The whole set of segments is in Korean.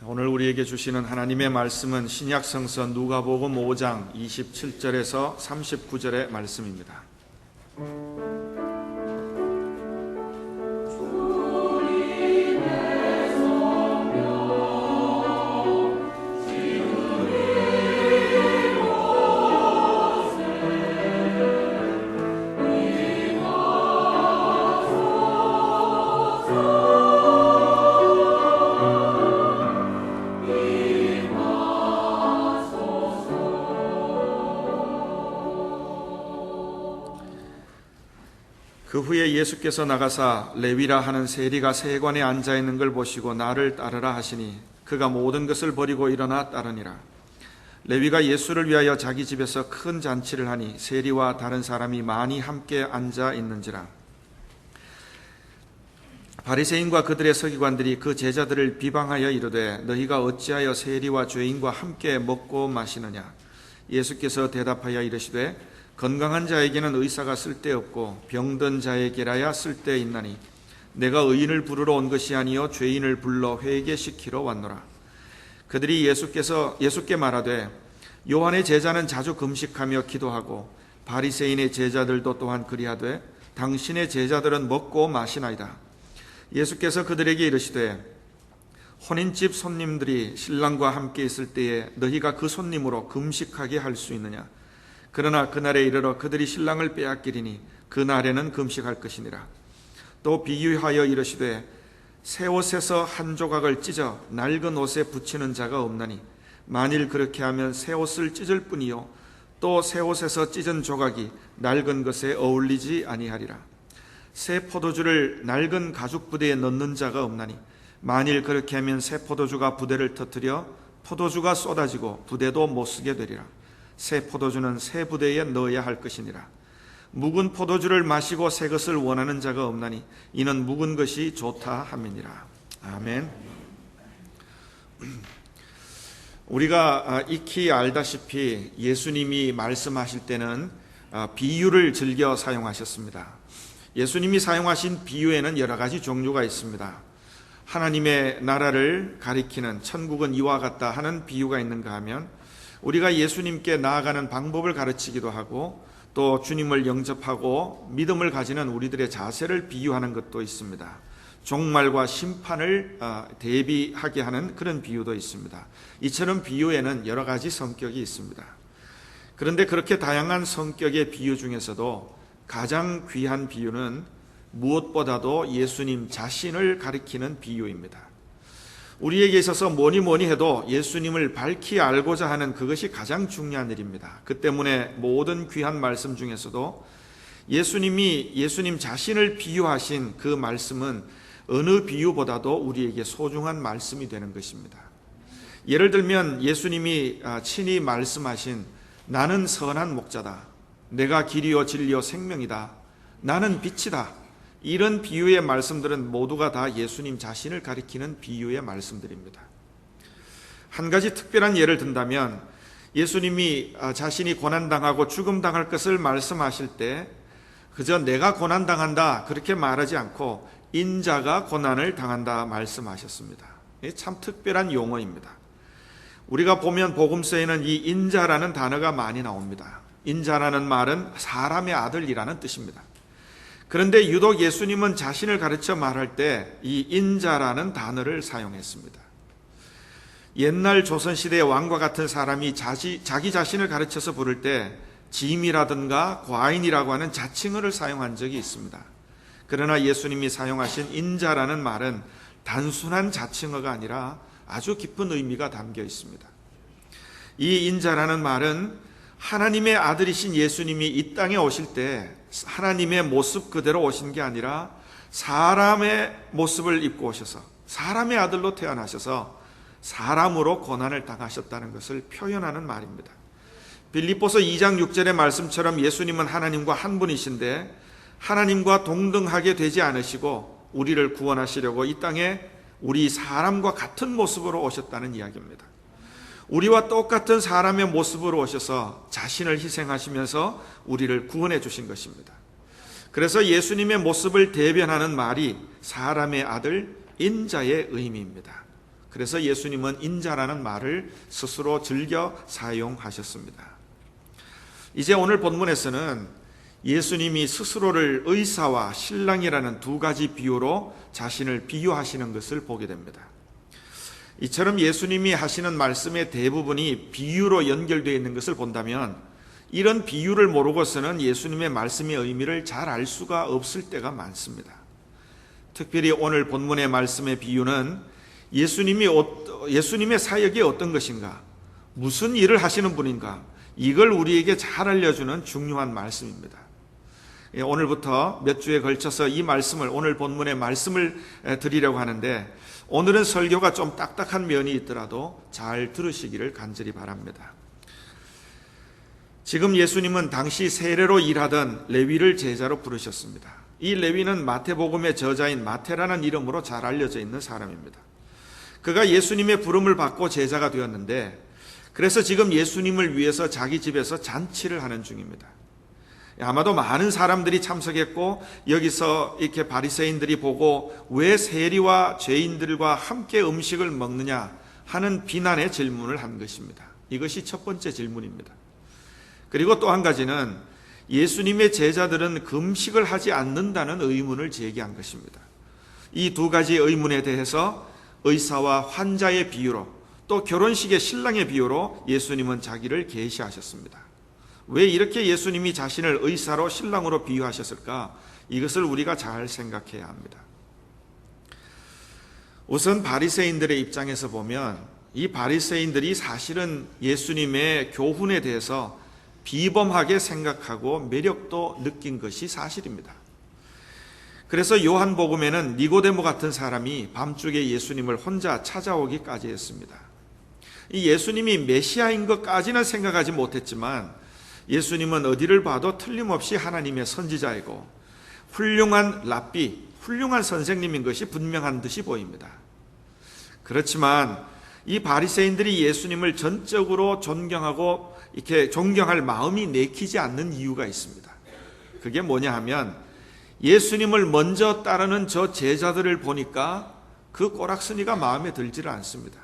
오늘 우리에게 주시는 하나님의 말씀은 신약성서 누가복음 5장 27절에서 39절의 말씀입니다. 그 후에 예수께서 나가사 레위라 하는 세리가 세관에 앉아 있는 걸 보시고 나를 따르라 하시니 그가 모든 것을 버리고 일어나 따르니라. 레위가 예수를 위하여 자기 집에서 큰 잔치를 하니 세리와 다른 사람이 많이 함께 앉아 있는지라. 바리새인과 그들의 서기관들이 그 제자들을 비방하여 이르되 너희가 어찌하여 세리와 죄인과 함께 먹고 마시느냐. 예수께서 대답하여 이르시되 건강한 자에게는 의사가 쓸데없고 병든 자에게라야 쓸데있나니 내가 의인을 부르러 온 것이 아니요 죄인을 불러 회개시키러 왔노라. 그들이 예수께 말하되 요한의 제자는 자주 금식하며 기도하고 바리새인의 제자들도 또한 그리하되 당신의 제자들은 먹고 마시나이다. 예수께서 그들에게 이르시되 혼인집 손님들이 신랑과 함께 있을 때에 너희가 그 손님으로 금식하게 할 수 있느냐. 그러나 그날에 이르러 그들이 신랑을 빼앗기리니 그날에는 금식할 것이니라. 또 비유하여 이르시되 새 옷에서 한 조각을 찢어 낡은 옷에 붙이는 자가 없나니 만일 그렇게 하면 새 옷을 찢을 뿐이요 또 새 옷에서 찢은 조각이 낡은 것에 어울리지 아니하리라. 새 포도주를 낡은 가죽 부대에 넣는 자가 없나니 만일 그렇게 하면 새 포도주가 부대를 터뜨려 포도주가 쏟아지고 부대도 못 쓰게 되리라. 새 포도주는 새 부대에 넣어야 할 것이니라. 묵은 포도주를 마시고 새 것을 원하는 자가 없나니 이는 묵은 것이 좋다 함이니라. 아멘. 우리가 익히 알다시피 예수님이 말씀하실 때는 비유를 즐겨 사용하셨습니다. 예수님이 사용하신 비유에는 여러 가지 종류가 있습니다. 하나님의 나라를 가리키는 천국은 이와 같다 하는 비유가 있는가 하면 우리가 예수님께 나아가는 방법을 가르치기도 하고 또 주님을 영접하고 믿음을 가지는 우리들의 자세를 비유하는 것도 있습니다. 종말과 심판을 대비하게 하는 그런 비유도 있습니다. 이처럼 비유에는 여러 가지 성격이 있습니다. 그런데 그렇게 다양한 성격의 비유 중에서도 가장 귀한 비유는 무엇보다도 예수님 자신을 가리키는 비유입니다. 우리에게 있어서 뭐니 해도 예수님을 밝히 알고자 하는 그것이 가장 중요한 일입니다. 그 때문에 모든 귀한 말씀 중에서도 예수님 자신을 비유하신 그 말씀은 어느 비유보다도 우리에게 소중한 말씀이 되는 것입니다. 예를 들면 예수님이 친히 말씀하신 나는 선한 목자다. 내가 길이요 진리요 생명이다. 나는 빛이다. 이런 비유의 말씀들은 모두가 다 예수님 자신을 가리키는 비유의 말씀들입니다. 한 가지 특별한 예를 든다면 예수님이 자신이 고난당하고 죽음당할 것을 말씀하실 때 그저 내가 고난당한다 그렇게 말하지 않고 인자가 고난을 당한다 말씀하셨습니다. 참 특별한 용어입니다. 우리가 보면 복음서에는 이 인자라는 단어가 많이 나옵니다. 인자라는 말은 사람의 아들이라는 뜻입니다. 그런데 유독 예수님은 자신을 가르쳐 말할 때 이 인자라는 단어를 사용했습니다. 옛날 조선시대의 왕과 같은 사람이 자기 자신을 가르쳐서 부를 때 짐이라든가 과인이라고 하는 자칭어를 사용한 적이 있습니다. 그러나 예수님이 사용하신 인자라는 말은 단순한 자칭어가 아니라 아주 깊은 의미가 담겨 있습니다. 이 인자라는 말은 하나님의 아들이신 예수님이 이 땅에 오실 때 하나님의 모습 그대로 오신 게 아니라 사람의 모습을 입고 오셔서 사람의 아들로 태어나셔서 사람으로 고난을 당하셨다는 것을 표현하는 말입니다. 빌립보서 2장 6절의 말씀처럼 예수님은 하나님과 한 분이신데 하나님과 동등하게 되지 않으시고 우리를 구원하시려고 이 땅에 우리 사람과 같은 모습으로 오셨다는 이야기입니다. 우리와 똑같은 사람의 모습으로 오셔서 자신을 희생하시면서 우리를 구원해 주신 것입니다. 그래서 예수님의 모습을 대변하는 말이 사람의 아들 인자의 의미입니다. 그래서 예수님은 인자라는 말을 스스로 즐겨 사용하셨습니다. 이제 오늘 본문에서는 예수님이 스스로를 의사와 신랑이라는 두 가지 비유로 자신을 비유하시는 것을 보게 됩니다. 이처럼 예수님이 하시는 말씀의 대부분이 비유로 연결되어 있는 것을 본다면 이런 비유를 모르고서는 예수님의 말씀의 의미를 잘 알 수가 없을 때가 많습니다. 특별히 오늘 본문의 말씀의 비유는 예수님의 사역이 어떤 것인가, 무슨 일을 하시는 분인가, 이걸 우리에게 잘 알려주는 중요한 말씀입니다. 오늘부터 몇 주에 걸쳐서 이 말씀을, 오늘 본문의 말씀을 드리려고 하는데 오늘은 설교가 좀 딱딱한 면이 있더라도 잘 들으시기를 간절히 바랍니다. 지금 예수님은 당시 세례로 일하던 레위를 제자로 부르셨습니다. 이 레위는 마태복음의 저자인 마태라는 이름으로 잘 알려져 있는 사람입니다. 그가 예수님의 부름을 받고 제자가 되었는데 그래서 지금 예수님을 위해서 자기 집에서 잔치를 하는 중입니다. 아마도 많은 사람들이 참석했고 여기서 이렇게 바리새인들이 보고 왜 세리와 죄인들과 함께 음식을 먹느냐 하는 비난의 질문을 한 것입니다. 이것이 첫 번째 질문입니다. 그리고 또 한 가지는 예수님의 제자들은 금식을 하지 않는다는 의문을 제기한 것입니다. 이 두 가지 의문에 대해서 의사와 환자의 비유로 또 결혼식의 신랑의 비유로 예수님은 자기를 계시하셨습니다. 왜 이렇게 예수님이 자신을 의사로 신랑으로 비유하셨을까? 이것을 우리가 잘 생각해야 합니다. 우선 바리새인들의 입장에서 보면 이 바리새인들이 사실은 예수님의 교훈에 대해서 비범하게 생각하고 매력도 느낀 것이 사실입니다. 그래서 요한복음에는 니고데모 같은 사람이 밤중에 예수님을 혼자 찾아오기까지 했습니다. 이 예수님이 메시아인 것까지는 생각하지 못했지만 예수님은 어디를 봐도 틀림없이 하나님의 선지자이고 훌륭한 랍비, 훌륭한 선생님인 것이 분명한 듯이 보입니다. 그렇지만 이 바리새인들이 예수님을 전적으로 존경하고 이렇게 존경할 마음이 내키지 않는 이유가 있습니다. 그게 뭐냐 하면 예수님을 먼저 따르는 저 제자들을 보니까 그 꼬락서니가 마음에 들지를 않습니다.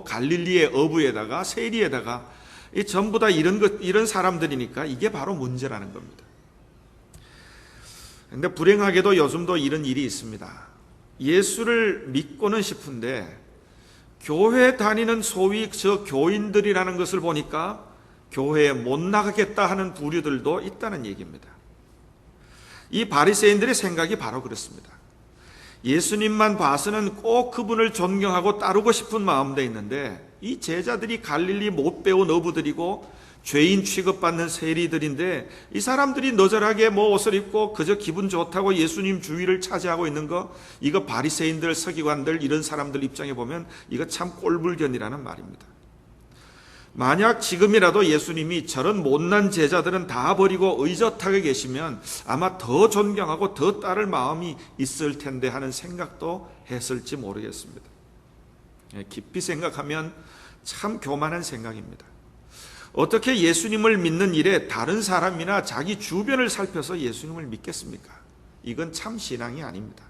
갈릴리의 어부에다가 세리에다가 이 전부 다 이런 사람들이니까 이게 바로 문제라는 겁니다. 그런데 불행하게도 요즘도 이런 일이 있습니다. 예수를 믿고는 싶은데 교회 다니는 소위 저 교인들이라는 것을 보니까 교회에 못 나가겠다 하는 부류들도 있다는 얘기입니다. 이 바리새인들의 생각이 바로 그렇습니다. 예수님만 봐서는 꼭 그분을 존경하고 따르고 싶은 마음도 있는데 이 제자들이 갈릴리 못 배운 어부들이고 죄인 취급받는 세리들인데 이 사람들이 너절하게 옷을 입고 그저 기분 좋다고 예수님 주위를 차지하고 있는 거, 이거 바리새인들, 서기관들 이런 사람들 입장에 보면 이거 참 꼴불견이라는 말입니다. 만약 지금이라도 예수님이 저런 못난 제자들은 다 버리고 의젓하게 계시면 아마 더 존경하고 더 따를 마음이 있을 텐데 하는 생각도 했을지 모르겠습니다. 깊이 생각하면 참 교만한 생각입니다. 어떻게 예수님을 믿는 일에 다른 사람이나 자기 주변을 살펴서 예수님을 믿겠습니까? 이건 참 신앙이 아닙니다.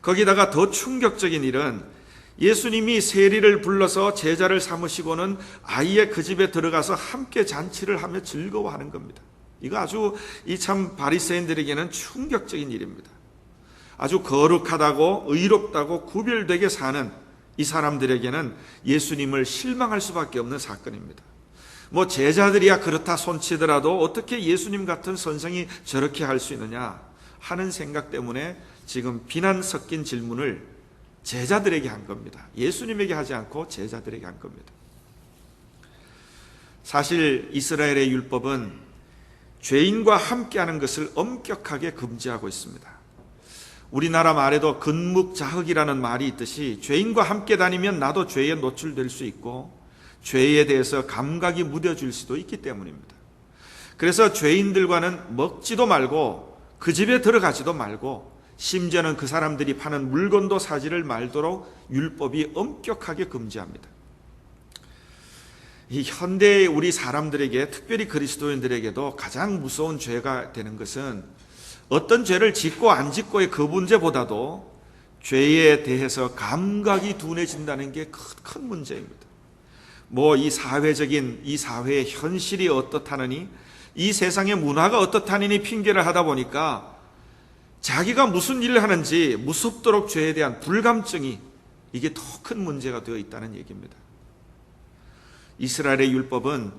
거기다가 더 충격적인 일은 예수님이 세리를 불러서 제자를 삼으시고는 아예 그 집에 들어가서 함께 잔치를 하며 즐거워하는 겁니다. 이거 아주 이 참 바리새인들에게는 충격적인 일입니다. 아주 거룩하다고 의롭다고 구별되게 사는 이 사람들에게는 예수님을 실망할 수밖에 없는 사건입니다. 제자들이야 그렇다 손치더라도 어떻게 예수님 같은 선생이 저렇게 할 수 있느냐 하는 생각 때문에 지금 비난 섞인 질문을 제자들에게 한 겁니다. 예수님에게 하지 않고 제자들에게 한 겁니다. 사실 이스라엘의 율법은 죄인과 함께하는 것을 엄격하게 금지하고 있습니다. 우리나라 말에도 근묵자흑이라는 말이 있듯이 죄인과 함께 다니면 나도 죄에 노출될 수 있고 죄에 대해서 감각이 무뎌질 수도 있기 때문입니다. 그래서 죄인들과는 먹지도 말고 그 집에 들어가지도 말고 심지어는 그 사람들이 파는 물건도 사지를 말도록 율법이 엄격하게 금지합니다. 이 현대의 우리 사람들에게, 특별히 그리스도인들에게도 가장 무서운 죄가 되는 것은 어떤 죄를 짓고 안 짓고의 그 문제보다도 죄에 대해서 감각이 둔해진다는 게 큰 문제입니다. 이 사회적인 이 사회의 현실이 어떻다느니, 이 세상의 문화가 어떻다느니 핑계를 하다 보니까 자기가 무슨 일을 하는지 무섭도록 죄에 대한 불감증이, 이게 더 큰 문제가 되어 있다는 얘기입니다. 이스라엘의 율법은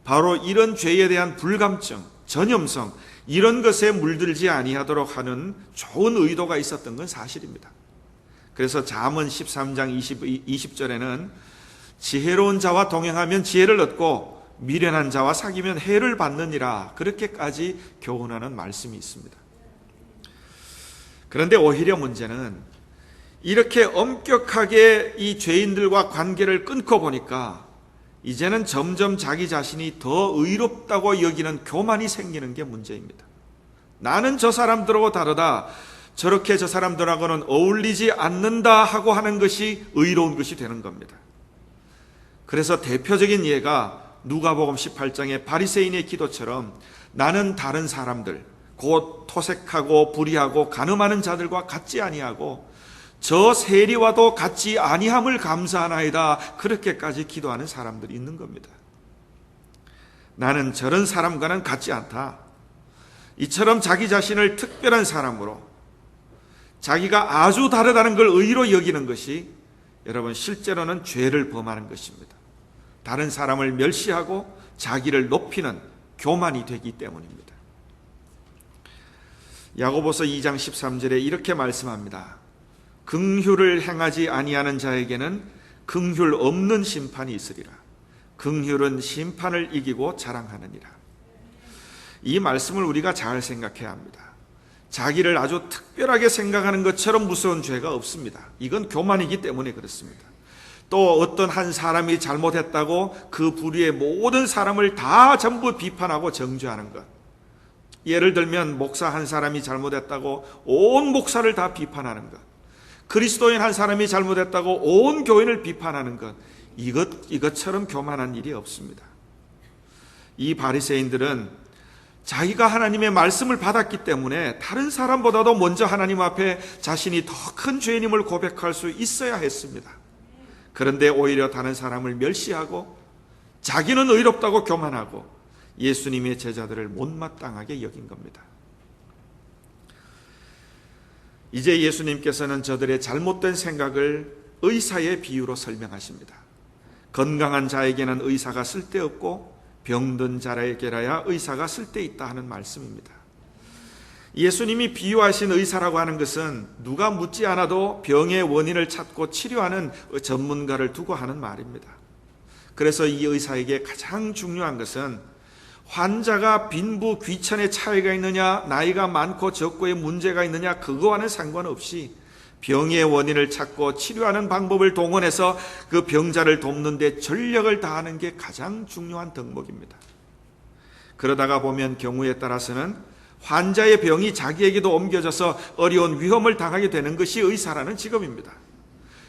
바로 이런 죄에 대한 불감증, 전염성, 이런 것에 물들지 아니하도록 하는 좋은 의도가 있었던 건 사실입니다. 그래서 잠언 13장 20절에는 지혜로운 자와 동행하면 지혜를 얻고 미련한 자와 사귀면 해를 받느니라, 그렇게까지 교훈하는 말씀이 있습니다. 그런데 오히려 문제는 이렇게 엄격하게 이 죄인들과 관계를 끊고 보니까 이제는 점점 자기 자신이 더 의롭다고 여기는 교만이 생기는 게 문제입니다. 나는 저 사람들하고 다르다, 저렇게 저 사람들하고는 어울리지 않는다 하고 하는 것이 의로운 것이 되는 겁니다. 그래서 대표적인 예가 누가복음 18장의 바리새인의 기도처럼, 나는 다른 사람들, 곧 토색하고 불의하고 간음하는 자들과 같지 아니하고 저 세리와도 같지 아니함을 감사하나이다, 그렇게까지 기도하는 사람들이 있는 겁니다. 나는 저런 사람과는 같지 않다. 이처럼 자기 자신을 특별한 사람으로, 자기가 아주 다르다는 걸 의로 여기는 것이 여러분 실제로는 죄를 범하는 것입니다. 다른 사람을 멸시하고 자기를 높이는 교만이 되기 때문입니다. 야고보서 2장 13절에 이렇게 말씀합니다. 긍휼을 행하지 아니하는 자에게는 긍휼 없는 심판이 있으리라. 긍휼은 심판을 이기고 자랑하느니라. 이 말씀을 우리가 잘 생각해야 합니다. 자기를 아주 특별하게 생각하는 것처럼 무서운 죄가 없습니다. 이건 교만이기 때문에 그렇습니다. 또 어떤 한 사람이 잘못했다고 그 부류의 모든 사람을 다 전부 비판하고 정죄하는 것. 예를 들면 목사 한 사람이 잘못했다고 온 목사를 다 비판하는 것. 그리스도인 한 사람이 잘못했다고 온 교인을 비판하는 것. 이것처럼 교만한 일이 없습니다. 이 바리새인들은 자기가 하나님의 말씀을 받았기 때문에 다른 사람보다도 먼저 하나님 앞에 자신이 더 큰 죄인임을 고백할 수 있어야 했습니다. 그런데 오히려 다른 사람을 멸시하고 자기는 의롭다고 교만하고 예수님의 제자들을 못마땅하게 여긴 겁니다. 이제 예수님께서는 저들의 잘못된 생각을 의사의 비유로 설명하십니다. 건강한 자에게는 의사가 쓸데없고 병든 자에게라야 의사가 쓸데있다 하는 말씀입니다. 예수님이 비유하신 의사라고 하는 것은 누가 묻지 않아도 병의 원인을 찾고 치료하는 전문가를 두고 하는 말입니다. 그래서 이 의사에게 가장 중요한 것은 환자가 빈부 귀천의 차이가 있느냐, 나이가 많고 적고의 문제가 있느냐, 그거와는 상관없이 병의 원인을 찾고 치료하는 방법을 동원해서 그 병자를 돕는 데 전력을 다하는 게 가장 중요한 덕목입니다. 그러다가 보면 경우에 따라서는 환자의 병이 자기에게도 옮겨져서 어려운 위험을 당하게 되는 것이 의사라는 직업입니다.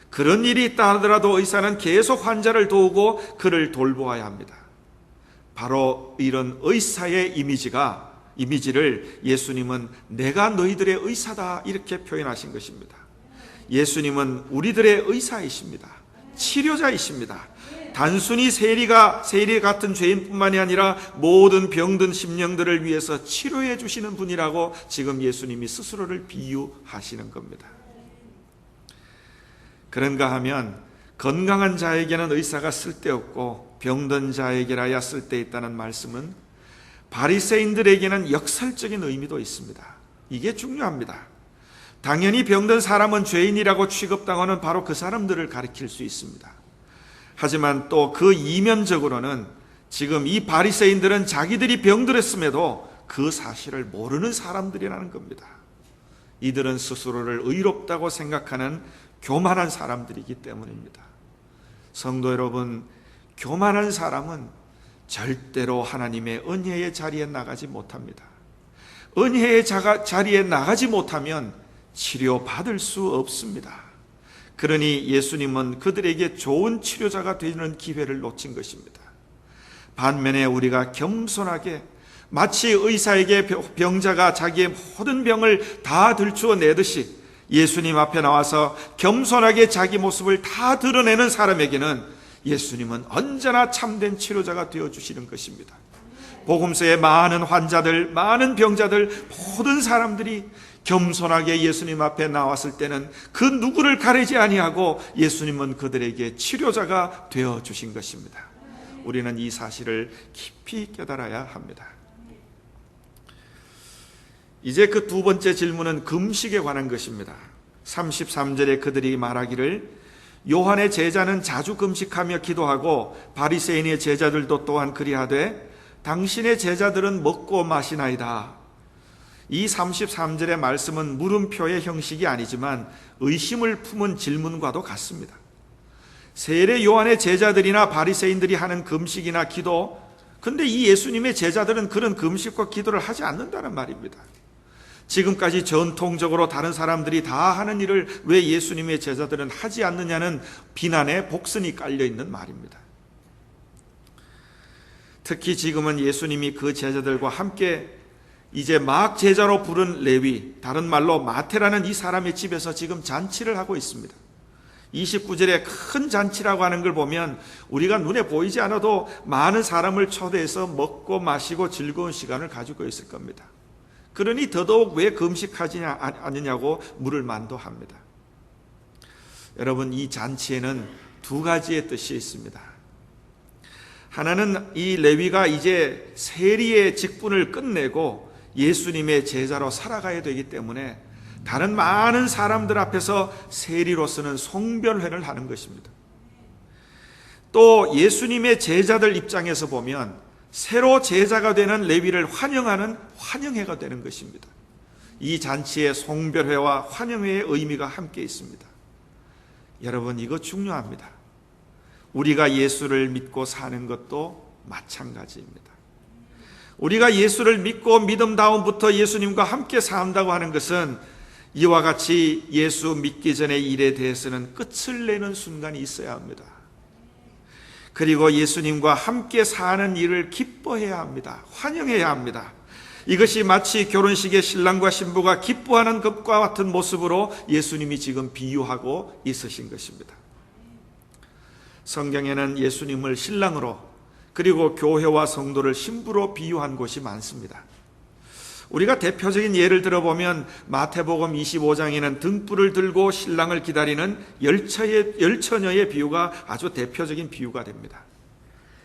그런 일이 있다 하더라도 의사는 계속 환자를 도우고 그를 돌보아야 합니다. 바로 이런 의사의 이미지를 예수님은 내가 너희들의 의사다 이렇게 표현하신 것입니다. 예수님은 우리들의 의사이십니다. 치료자이십니다. 단순히 세리 같은 죄인뿐만이 아니라 모든 병든 심령들을 위해서 치료해 주시는 분이라고 지금 예수님이 스스로를 비유하시는 겁니다. 그런가 하면 건강한 자에게는 의사가 쓸데없고 병든 자에게라야 쓸데있다는 말씀은 바리새인들에게는 역설적인 의미도 있습니다. 이게 중요합니다. 당연히 병든 사람은 죄인이라고 취급당하는 바로 그 사람들을 가리킬 수 있습니다. 하지만 또 그 이면적으로는 지금 이 바리새인들은 자기들이 병들었음에도 그 사실을 모르는 사람들이라는 겁니다. 이들은 스스로를 의롭다고 생각하는 교만한 사람들이기 때문입니다. 성도 여러분, 교만한 사람은 절대로 하나님의 은혜의 자리에 나가지 못합니다. 은혜의 자리에 나가지 못하면 치료받을 수 없습니다. 그러니 예수님은 그들에게 좋은 치료자가 되는 기회를 놓친 것입니다. 반면에 우리가 겸손하게 마치 의사에게 병자가 자기의 모든 병을 다 들추어 내듯이 예수님 앞에 나와서 겸손하게 자기 모습을 다 드러내는 사람에게는 예수님은 언제나 참된 치료자가 되어주시는 것입니다. 복음서의 많은 환자들, 많은 병자들, 모든 사람들이 겸손하게 예수님 앞에 나왔을 때는 그 누구를 가리지 아니하고 예수님은 그들에게 치료자가 되어주신 것입니다. 우리는 이 사실을 깊이 깨달아야 합니다. 이제 그 두 번째 질문은 금식에 관한 것입니다. 33절에 그들이 말하기를 요한의 제자는 자주 금식하며 기도하고 바리새인의 제자들도 또한 그리하되 당신의 제자들은 먹고 마시나이다. 이 33절의 말씀은 물음표의 형식이 아니지만 의심을 품은 질문과도 같습니다. 세례 요한의 제자들이나 바리새인들이 하는 금식이나 기도, 근데 이 예수님의 제자들은 그런 금식과 기도를 하지 않는다는 말입니다. 지금까지 전통적으로 다른 사람들이 다 하는 일을 왜 예수님의 제자들은 하지 않느냐는 비난의 복선이 깔려 있는 말입니다. 특히 지금은 예수님이 그 제자들과 함께 이제 막 제자로 부른 레위, 다른 말로 마태라는 이 사람의 집에서 지금 잔치를 하고 있습니다. 29절에 큰 잔치라고 하는 걸 보면 우리가 눈에 보이지 않아도 많은 사람을 초대해서 먹고 마시고 즐거운 시간을 가지고 있을 겁니다. 그러니 더더욱 왜 금식하지 않느냐고 물을 만도 합니다. 여러분, 이 잔치에는 두 가지의 뜻이 있습니다. 하나는 이 레위가 이제 세리의 직분을 끝내고 예수님의 제자로 살아가야 되기 때문에 다른 많은 사람들 앞에서 세리로서는 송별회를 하는 것입니다. 또 예수님의 제자들 입장에서 보면 새로 제자가 되는 레위를 환영하는 환영회가 되는 것입니다. 이 잔치에 송별회와 환영회의 의미가 함께 있습니다. 여러분, 이거 중요합니다. 우리가 예수를 믿고 사는 것도 마찬가지입니다. 우리가 예수를 믿고 믿음 다음부터 예수님과 함께 산다고 하는 것은 이와 같이 예수 믿기 전의 일에 대해서는 끝을 내는 순간이 있어야 합니다. 그리고 예수님과 함께 사는 일을 기뻐해야 합니다. 환영해야 합니다. 이것이 마치 결혼식의 신랑과 신부가 기뻐하는 것과 같은 모습으로 예수님이 지금 비유하고 있으신 것입니다. 성경에는 예수님을 신랑으로 그리고 교회와 성도를 신부로 비유한 곳이 많습니다. 우리가 대표적인 예를 들어보면 마태복음 25장에는 등불을 들고 신랑을 기다리는 열처녀의 비유가 아주 대표적인 비유가 됩니다.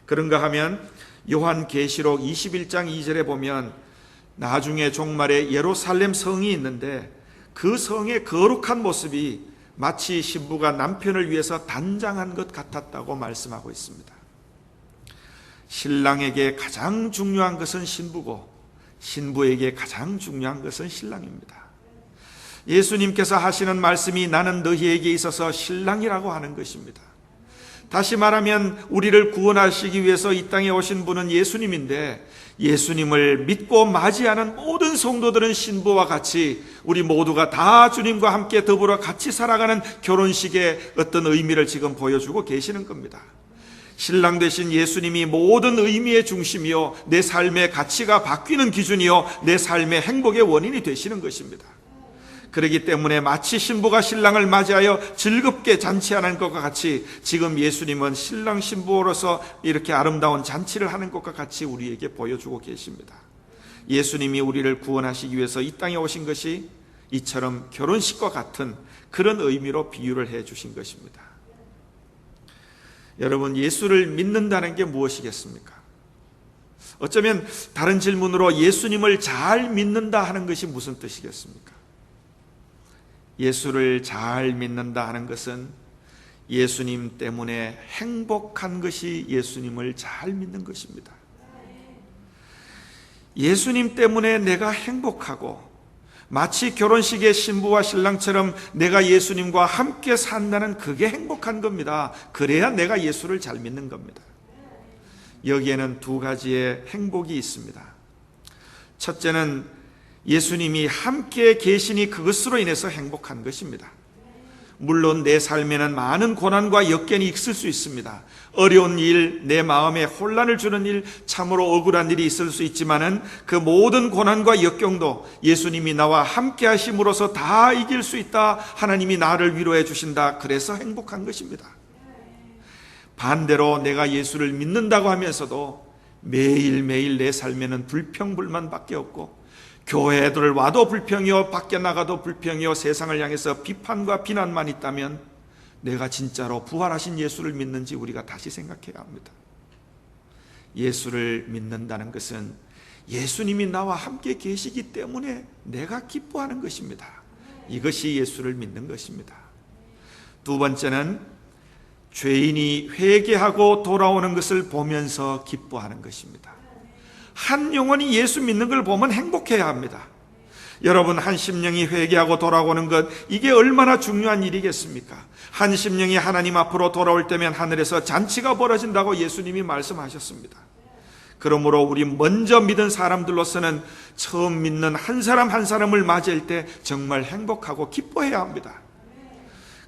그런가 하면 요한계시록 21장 2절에 보면 나중에 종말에 예루살렘 성이 있는데 그 성의 거룩한 모습이 마치 신부가 남편을 위해서 단장한 것 같았다고 말씀하고 있습니다. 신랑에게 가장 중요한 것은 신부고 신부에게 가장 중요한 것은 신랑입니다. 예수님께서 하시는 말씀이 나는 너희에게 있어서 신랑이라고 하는 것입니다. 다시 말하면 우리를 구원하시기 위해서 이 땅에 오신 분은 예수님인데 예수님을 믿고 맞이하는 모든 성도들은 신부와 같이 우리 모두가 다 주님과 함께 더불어 같이 살아가는 결혼식의 어떤 의미를 지금 보여주고 계시는 겁니다. 신랑 되신 예수님이 모든 의미의 중심이요 내 삶의 가치가 바뀌는 기준이요 내 삶의 행복의 원인이 되시는 것입니다. 그렇기 때문에 마치 신부가 신랑을 맞이하여 즐겁게 잔치하는 것과 같이 지금 예수님은 신랑 신부로서 이렇게 아름다운 잔치를 하는 것과 같이 우리에게 보여주고 계십니다. 예수님이 우리를 구원하시기 위해서 이 땅에 오신 것이 이처럼 결혼식과 같은 그런 의미로 비유를 해 주신 것입니다. 여러분, 예수를 믿는다는 게 무엇이겠습니까? 어쩌면 다른 질문으로 예수님을 잘 믿는다 하는 것이 무슨 뜻이겠습니까? 예수를 잘 믿는다 하는 것은 예수님 때문에 행복한 것이 예수님을 잘 믿는 것입니다. 예수님 때문에 내가 행복하고 마치 결혼식의 신부와 신랑처럼 내가 예수님과 함께 산다는 그게 행복한 겁니다. 그래야 내가 예수를 잘 믿는 겁니다. 여기에는 두 가지의 행복이 있습니다. 첫째는 예수님이 함께 계시니 그것으로 인해서 행복한 것입니다. 물론 내 삶에는 많은 고난과 역경이 있을 수 있습니다. 어려운 일, 내 마음에 혼란을 주는 일, 참으로 억울한 일이 있을 수 있지만은 그 모든 고난과 역경도 예수님이 나와 함께 하심으로써 다 이길 수 있다. 하나님이 나를 위로해 주신다. 그래서 행복한 것입니다. 반대로 내가 예수를 믿는다고 하면서도 매일매일 내 삶에는 불평불만밖에 없고 교회들 와도 불평이요, 밖에 나가도 불평이요, 세상을 향해서 비판과 비난만 있다면 내가 진짜로 부활하신 예수를 믿는지 우리가 다시 생각해야 합니다. 예수를 믿는다는 것은 예수님이 나와 함께 계시기 때문에 내가 기뻐하는 것입니다. 이것이 예수를 믿는 것입니다. 두 번째는 죄인이 회개하고 돌아오는 것을 보면서 기뻐하는 것입니다. 한 영혼이 예수 믿는 걸 보면 행복해야 합니다. 여러분, 한 심령이 회개하고 돌아오는 것, 이게 얼마나 중요한 일이겠습니까? 한 심령이 하나님 앞으로 돌아올 때면 하늘에서 잔치가 벌어진다고 예수님이 말씀하셨습니다. 그러므로 우리 먼저 믿은 사람들로서는 처음 믿는 한 사람 한 사람을 맞이할 때 정말 행복하고 기뻐해야 합니다.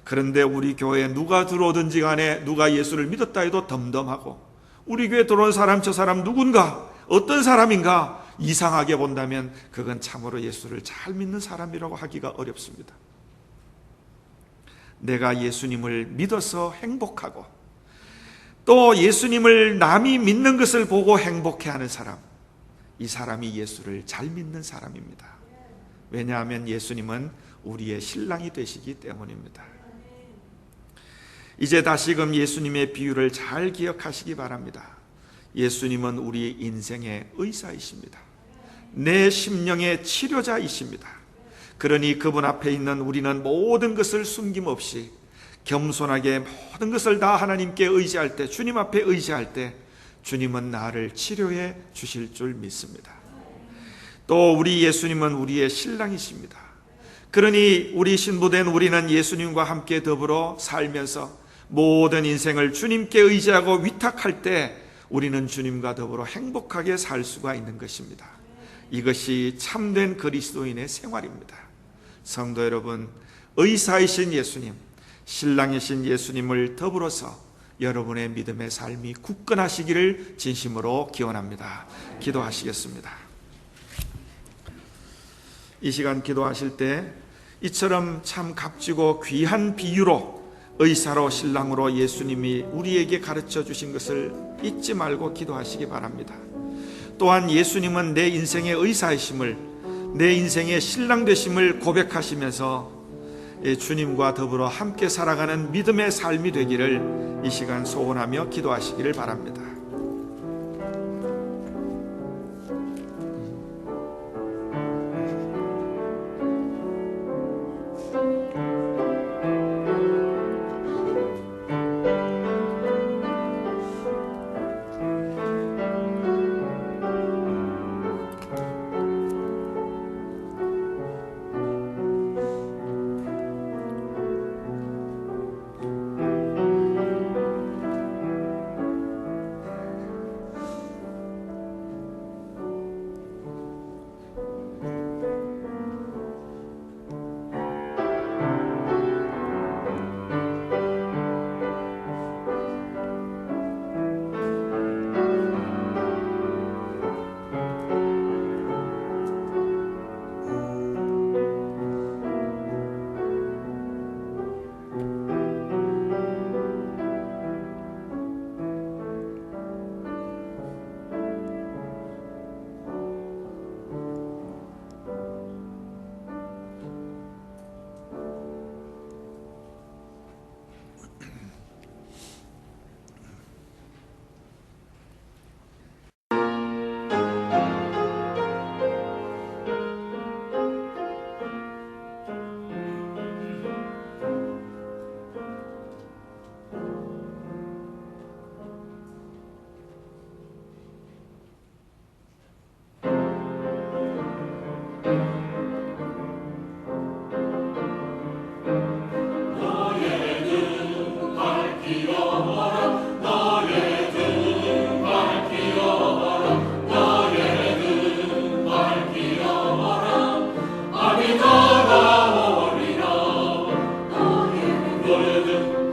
그런데 우리 교회에 누가 들어오든지 간에 누가 예수를 믿었다 해도 덤덤하고, 우리 교회에 들어온 사람 저 사람 누군가, 어떤 사람인가 이상하게 본다면 그건 참으로 예수를 잘 믿는 사람이라고 하기가 어렵습니다. 내가 예수님을 믿어서 행복하고 또 예수님을 남이 믿는 것을 보고 행복해하는 사람, 이 사람이 예수를 잘 믿는 사람입니다. 왜냐하면 예수님은 우리의 신랑이 되시기 때문입니다. 이제 다시금 예수님의 비유를 잘 기억하시기 바랍니다. 예수님은 우리 인생의 의사이십니다. 내 심령의 치료자이십니다. 그러니 그분 앞에 있는 우리는 모든 것을 숨김없이 겸손하게 모든 것을 다 하나님께 의지할 때, 주님 앞에 의지할 때 주님은 나를 치료해 주실 줄 믿습니다. 또 우리 예수님은 우리의 신랑이십니다. 그러니 우리 신부된 우리는 예수님과 함께 더불어 살면서 모든 인생을 주님께 의지하고 위탁할 때 우리는 주님과 더불어 행복하게 살 수가 있는 것입니다. 이것이 참된 그리스도인의 생활입니다. 성도 여러분, 의사이신 예수님, 신랑이신 예수님을 더불어서 여러분의 믿음의 삶이 굳건하시기를 진심으로 기원합니다. 기도하시겠습니다. 이 시간 기도하실 때 이처럼 참 값지고 귀한 비유로 의사로 신랑으로 예수님이 우리에게 가르쳐 주신 것을 잊지 말고 기도하시기 바랍니다. 또한 예수님은 내 인생의 의사이심을, 내 인생의 신랑 되심을 고백하시면서 주님과 더불어 함께 살아가는 믿음의 삶이 되기를 이 시간 소원하며 기도하시기를 바랍니다. 보여준